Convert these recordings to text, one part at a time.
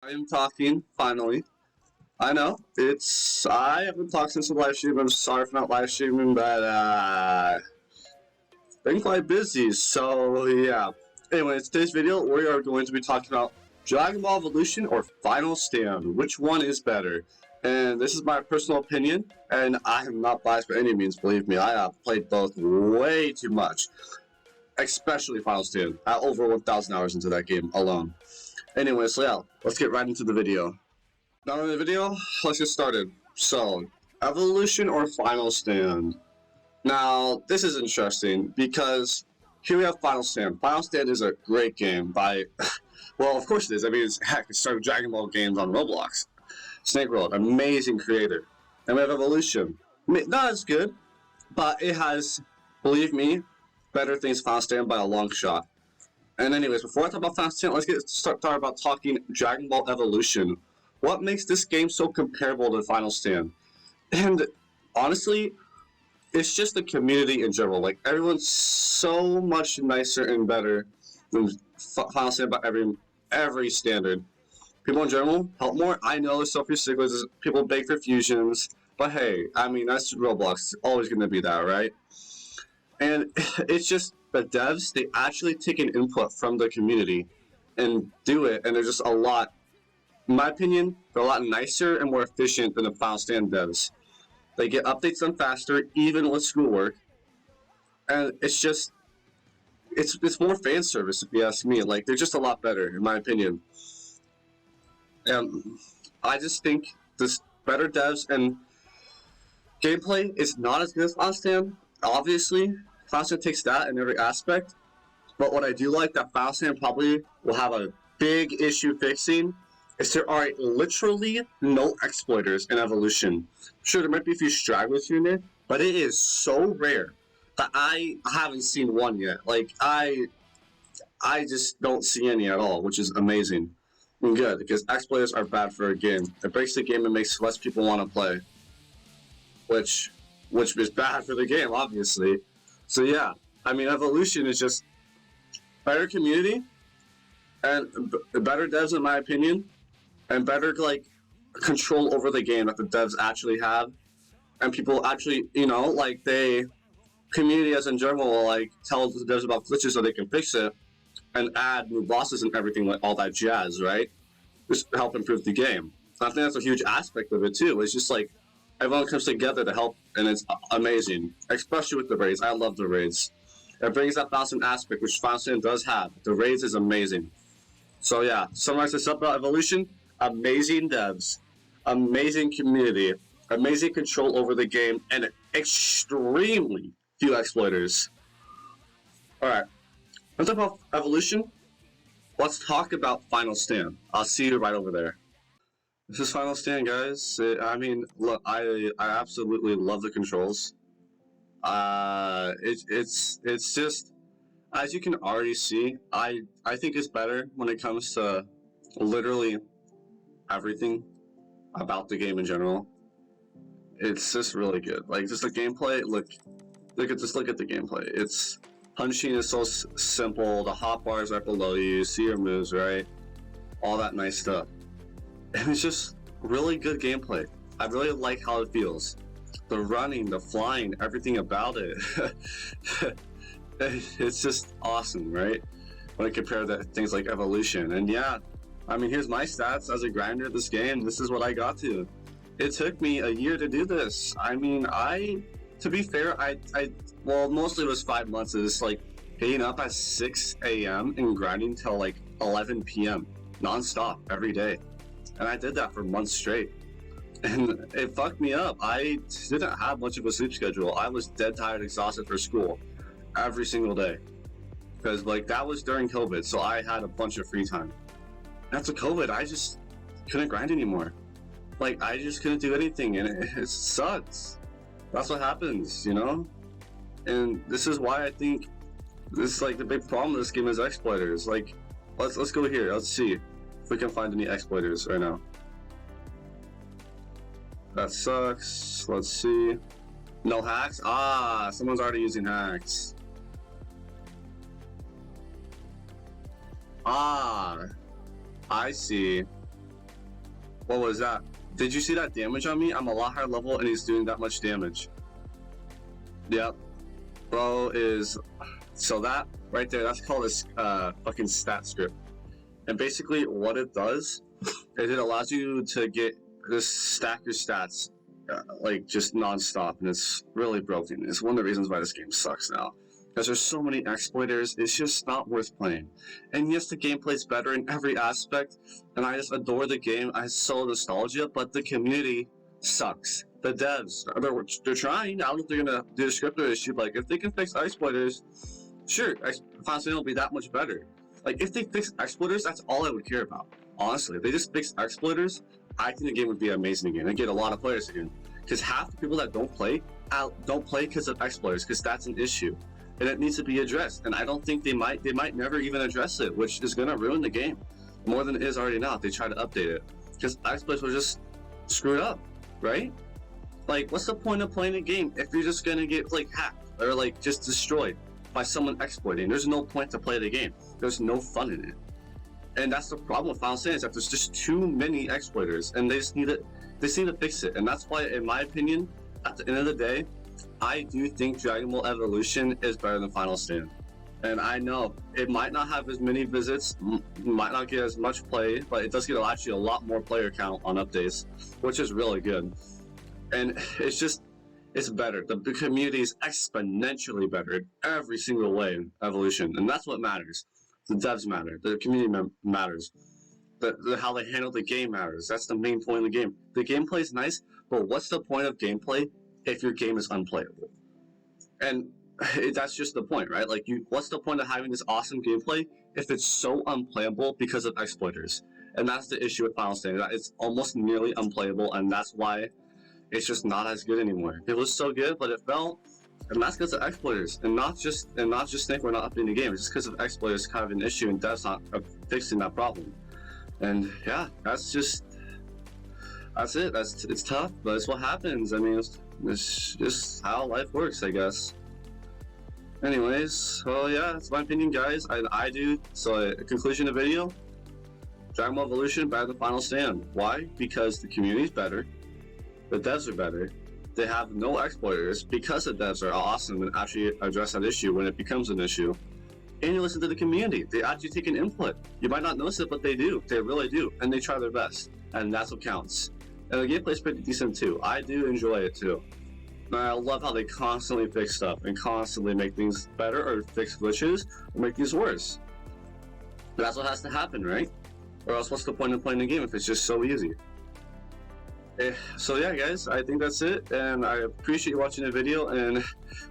I am talking, finally. I know, I haven't talked since the live stream. I'm sorry for not live streaming, but, been quite busy, so, yeah. Anyway, in today's video, we are going to be talking about Dragon Ball Evolution or Final Stand. Which one is better? And this is my personal opinion, and I am not biased by any means, believe me. I have played both way too much, especially Final Stand. I over 1,000 hours into that game alone. Anyway, so yeah, let's get right into the video. Now in the video, let's get started. So, evolution or final stand? Now, this is interesting because here we have Final Stand. Final Stand is a great game by, well, of course it is. I mean, it started Dragon Ball games on Roblox. Snake World, amazing creator. And we have Evolution. Not as good, but it has, believe me, better things Final Stand by a long shot. And anyways, before I talk about Final Stand, let's start about talking Dragon Ball Evolution. What makes this game so comparable to Final Stand? And honestly, it's just the community in general. Like, everyone's so much nicer and better than Final Stand by every standard. People in general help more. I know there's selfie sticklers, people beg for fusions, but hey, I mean, that's Roblox. It's always going to be that, right? And it's just the devs, they actually take an input from the community and do it, and they're just a lot, in my opinion, they're a lot nicer and more efficient than the Final Stand devs. They get updates done faster, even with schoolwork, and it's more fan service if you ask me. Like, they're just a lot better, in my opinion. And I just think this better devs and gameplay is not as good as Final Stand. Obviously, Final Stand takes that in every aspect, but what I do like that Final Stand probably will have a big issue fixing is there are literally no exploiters in Evolution. Sure, there might be a few stragglers here and there, but it is so rare that I haven't seen one yet. Like, I just don't see any at all, which is amazing and good, because exploiters are bad for a game. It breaks the game and makes less people want to play, which is bad for the game, obviously. So yeah, I mean, Evolution is just better community and better devs, in my opinion, and better like control over the game that the devs actually have, and people actually, like community as in general will like tell the devs about glitches so they can fix it and add new bosses and everything, like all that jazz, right? Just help improve the game. I think that's a huge aspect of it too. It's just like everyone comes together to help, and it's amazing, especially with the raids. I love the raids. It brings that balancing aspect, which Final Stand does have. The raids is amazing. So yeah, summarize this up about Evolution: amazing devs, amazing community, amazing control over the game, and extremely few exploiters. Alright, let's talk about Evolution. Let's talk about Final Stand. I'll see you right over there. This is Final Stand, guys. I mean, look, I absolutely love the controls. It's just, as you can already see, I think it's better when it comes to literally everything about the game in general. It's just really good. Like, just the gameplay. Look at the gameplay. It's punching is so simple. The hot bars right below you. See your moves, right? All that nice stuff. And it's just really good gameplay. I really like how it feels. The running, the flying, everything about it. It's just awesome, right? When I compare that to things like Evolution. And yeah, I mean, here's my stats as a grinder of this game. This is what I got to. It took me a year to do this. I mean, to be fair, well, mostly it was 5 months. It was like getting up at 6 a.m. and grinding till like 11 p.m. non-stop every day. And I did that for months straight. And it fucked me up. I didn't have much of a sleep schedule. I was dead tired, exhausted for school every single day. Because, like, that was during COVID, so I had a bunch of free time. After COVID, I just couldn't grind anymore. Like, I just couldn't do anything, and it sucks. That's what happens, you know? And this is why I think this is, like, the big problem with this game is exploiters. Like, let's go here. Let's see if we can find any exploiters right now. That sucks. Let's see. No hacks? Ah, someone's already using hacks. Ah, I see. What was that? Did you see that damage on me? I'm a lot higher level and he's doing that much damage. Yep. Bro is... So that right there, that's called a fucking stat script. And basically what it does is it allows you to get just stack your stats like just non-stop, and it's really broken. It's one of the reasons why this game sucks now, because there's so many exploiters. It's just not worth playing. And yes, the gameplay's better in every aspect, and I just adore the game. I have so nostalgia, but the community sucks. The devs, they're trying. I don't know if they're gonna do a scripter issue. Like, if they can fix exploiters, sure, Final Stand will be that much better. Like, if they fix exploiters, that's all I would care about. Honestly, if they just fix exploiters, I think the game would be amazing again and get a lot of players again. Because half the people that don't play because of exploiters, because that's an issue, and it needs to be addressed. And I don't think they might never even address it, which is gonna ruin the game more than it is already now if they try to update it. Because exploiters will just screw it up, right? Like, what's the point of playing a game if you're just gonna get like hacked or like just destroyed by someone exploiting? There's no point to play the game. There's no fun in it. And that's the problem with Final Stand, is that there's just too many exploiters, and they just need to fix it. And that's why, in my opinion, at the end of the day, I do think Dragon Ball Evolution is better than Final Stand. And I know it might not have as many visits, might not get as much play, but it does get actually a lot more player count on updates, which is really good. And it's better. The community is exponentially better in every single way in Evolution, and that's what matters. The devs matter. The community matters. How they handle the game matters. That's the main point of the game. The gameplay is nice, but what's the point of gameplay if your game is unplayable? And that's just the point, right? Like, what's the point of having this awesome gameplay if it's so unplayable because of exploiters? And that's the issue with Final Stand. It's almost nearly unplayable, and that's why it's just not as good anymore. It was so good, but it felt. And that's because of exploiters, and not just think we're not updating the game. It's just because of exploiters kind of an issue, and devs not fixing that problem. And yeah, that's it. It's tough, but it's what happens. I mean, it's just how life works, I guess. Anyways, well, yeah, that's my opinion, guys. I do. So, a conclusion of the video: Dragon Ball Evolution better than Final Stand. Why? Because the community's better, the devs are better. They have no exploiters because the devs are awesome and actually address that issue when it becomes an issue. And you listen to the community. They actually take an input. You might not notice it, but they do. They really do. And they try their best. And that's what counts. And the gameplay's pretty decent too. I do enjoy it too. And I love how they constantly fix stuff and constantly make things better or fix glitches or make things worse. But that's what has to happen, right? Or else what's the point of playing the game if it's just so easy? So yeah, guys, I think that's it, and I appreciate you watching the video. And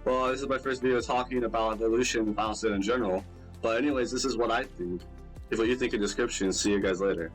well, this is my first video talking about Evolution and Final Stand in general, but anyways, this is what I think. If what you think in the description. See you guys later.